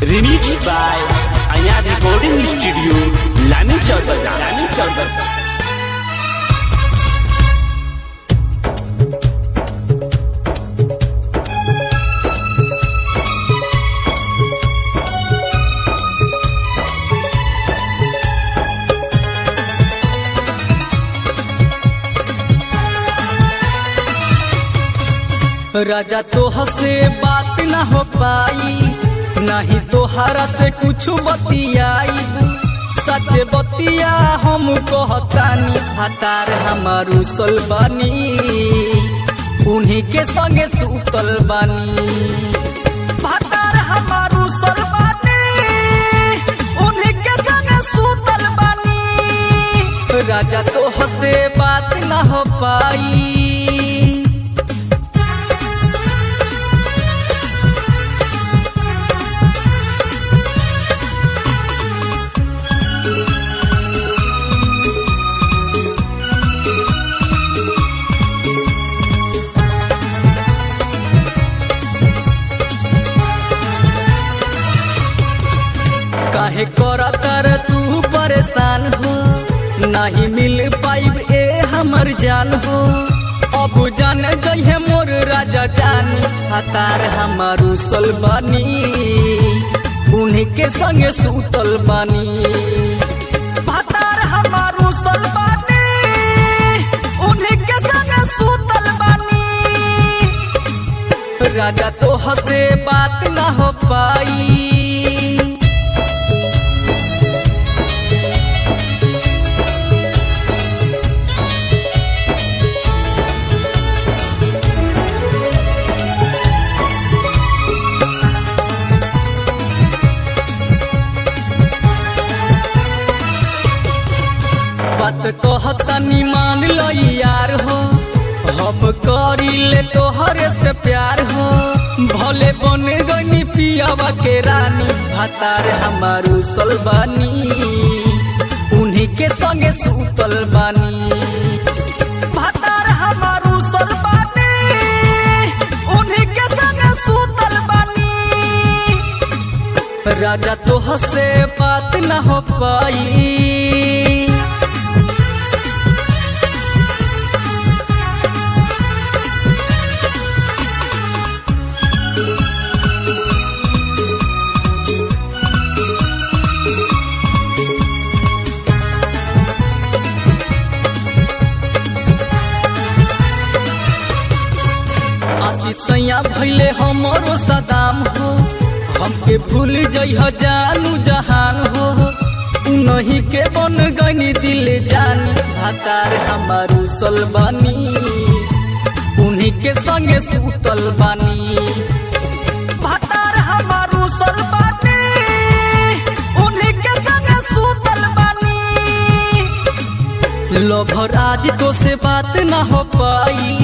Remixed by Anya Recording Studio, Lani Chowdhury, Lani Chowdhury। राजा तोह से बात ना हो पाई, नहीं तोहरा से कुछ बतियाई। सच बतिया हम कहतानी, हतार हमारू सलबानी, उन्हीं के संगे सुतल बानी। हतार हमारू सलबानी, उन्हीं के संगे सुतल बानी। राजा तोह से बात ना हो पाई। काहे करतर तू परेशान हो, नहीं मिल पाइब ए हमर जान हो। अब जान जइहे मोर राजा जानी, हतार हमारू सलबानी, उन्हीं के संगे सुतल बानी। हतार हमारू सलबानी, उन्हीं के संगे सुतल बानी। राजा तोह से बात ना हो पाई। बात कहतनी मान लो यार हो, हम करी ले तोहरे से प्यार हो। भले बन गई पियावा के रानी, हतार हमारू सलबानी, उन्हीं के संगे सुतल बानी। हतार हमारू सलबानी, उन्हीं के संगे सुतल बानी। राजा तोह से बात ना हो पाई। सैया भैले हमरो सदाम हो, हमके भूल जइह जानू जहान हो। उन्हीं के बन गनी दिल जानी, हतार हमारू सलबानी, उन्हीं के संगे सुतल बानी। हतार हमारू सलबानी, उन्हीं के संगे सुतल बानी। लोभर आज तो से बात ना हो पाई।